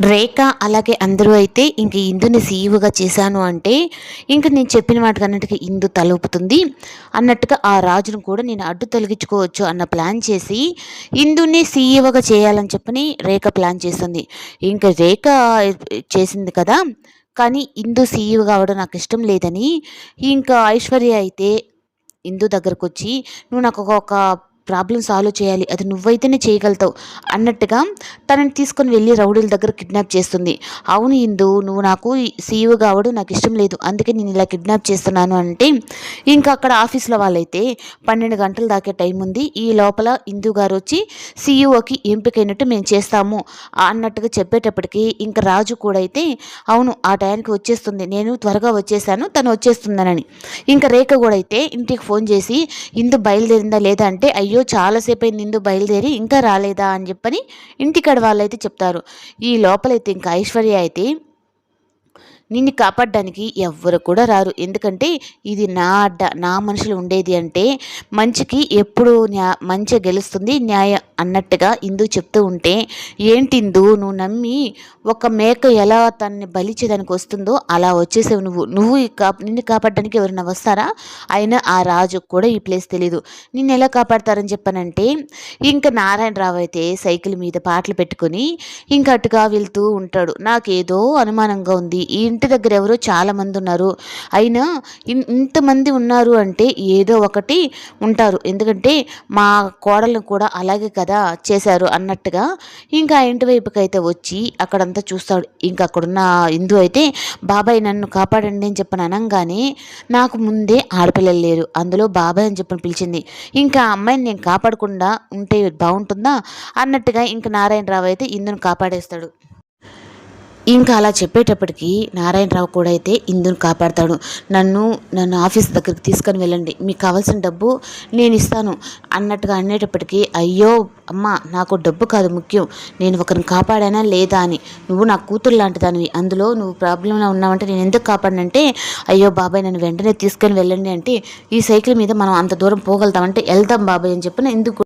రేఖ అలాగే అందరూ అయితే ఇంక ఇందుని సీఈఓగా చేశాను అంటే ఇంక నేను చెప్పిన వాటికన్నిటికీ ఇందు తలూపుతుంది అన్నట్టుగా ఆ రాజును కూడా నేను అడ్డు తొలగించుకోవచ్చు అన్న ప్లాన్ చేసి ఇందుని సీఈఓగా చేయాలని చెప్పని రేఖ ప్లాన్ చేస్తుంది. ఇంక రేఖ చేసింది కదా, కానీ ఇందు సీఈఓ కావడం నాకు ఇష్టం లేదని ఇంకా ఐశ్వర్య అయితే ఇందు దగ్గరకొచ్చి నువ్వు నాకు ఒక ప్రాబ్లం సాల్వ్ చేయాలి, అది నువ్వైతేనే చేయగలుగుతావు అన్నట్టుగా తనని తీసుకొని వెళ్ళి రౌడీల దగ్గర కిడ్నాప్ చేస్తుంది. అవును ఇందు, నువ్వు నాకు సీఈఓ కావడం నాకు ఇష్టం లేదు, అందుకే నేను ఇలా కిడ్నాప్ చేస్తున్నాను అంటే ఇంకా అక్కడ ఆఫీస్లో వాళ్ళైతే 12 గంటల దాకా టైం ఉంది, ఈ లోపల ఇందు గారు వచ్చి సీఈఓకి ఎంపికైనట్టు మేము చేస్తాము అన్నట్టుగా చెప్పేటప్పటికి ఇంకా రాజు కూడా అయితే అవును ఆ టైంకి వచ్చేస్తుంది, నేను త్వరగా వచ్చేసాను, తను వచ్చేస్తుందనని. ఇంకా రేఖ కూడా అయితే ఇంటికి ఫోన్ చేసి ఇందు బయలుదేరిందా లేదా అంటే అయ్యో చాలాసేపు అయింది ఇందు బయలుదేరి ఇంకా రాలేదా అని చెప్పని ఇంటికాడ వాళ్ళైతే చెప్తారు. ఈ లోపలైతే ఇంకా ఐశ్వర్య అయితే నిన్ను కాపాడడానికి ఎవ్వరు కూడా రారు, ఎందుకంటే ఇది నా అడ్డ, నా మనుషులు ఉండేది అంటే మంచికి ఎప్పుడు మంచి గెలుస్తుంది న్యాయం అన్నట్టుగా ఇందు చెప్తూ ఉంటే ఏంటి ఇందు నువ్వు నమ్మి ఒక మేక ఎలా తనని బలిచేదానికి వస్తుందో అలా వచ్చేసావు నువ్వు నిన్ను కాపాడడానికి ఎవరైనా వస్తారా? అయినా ఆ రాజు కూడా ఈ ప్లేస్ తెలీదు, నిన్ను ఎలా కాపాడతారని చెప్పానంటే ఇంకా నారాయణరావు అయితే సైకిల్ మీద పాటలు పెట్టుకొని ఇంకా అటుగా వెళ్తూ ఉంటాడు. నాకేదో అనుమానంగా ఉంది, ఈ ఇంటి దగ్గర ఎవరో చాలామంది ఉన్నారు, అయినా ఇంతమంది ఉన్నారు అంటే ఏదో ఒకటి ఉంటారు, ఎందుకంటే మా కోడలను కూడా అలాగే కదా చేశారు అన్నట్టుగా ఇంకా ఆ ఇంటి వైపుకి అయితే వచ్చి అక్కడంతా చూస్తాడు. ఇంకా అక్కడున్న ఇందు అయితే బాబాయ్ నన్ను కాపాడండి అని చెప్పని అనగానే నాకు ముందే ఆడపిల్లలు లేరు, అందులో బాబాయ్ అని చెప్పని పిలిచింది, ఇంకా ఆ అమ్మాయిని నేను కాపాడకుండా ఉంటే బాగుంటుందా అన్నట్టుగా ఇంకా నారాయణరావు అయితే ఇందును కాపాడేస్తాడు. ఇంకా అలా చెప్పేటప్పటికి నారాయణరావు కూడా అయితే ఇందును కాపాడతాడు. నన్ను ఆఫీస్ దగ్గరికి తీసుకొని వెళ్ళండి, మీకు కావాల్సిన డబ్బు నేను ఇస్తాను అన్నట్టుగా అనేటప్పటికీ అయ్యో అమ్మ నాకు డబ్బు కాదు ముఖ్యం, నేను ఒకరిని కాపాడానా లేదా అని, నువ్వు నా కూతురు లాంటి దానివి, అందులో నువ్వు ప్రాబ్లంలో ఉన్నావంటే నేను ఎందుకు కాపాడనంటే అయ్యో బాబాయ్ నన్ను వెంటనే తీసుకొని వెళ్ళండి అంటే ఈ సైకిల్ మీద మనం అంత దూరం పోగలుగుతామంటే వెళ్దాం బాబాయ్ అని చెప్పిన ఎందుకు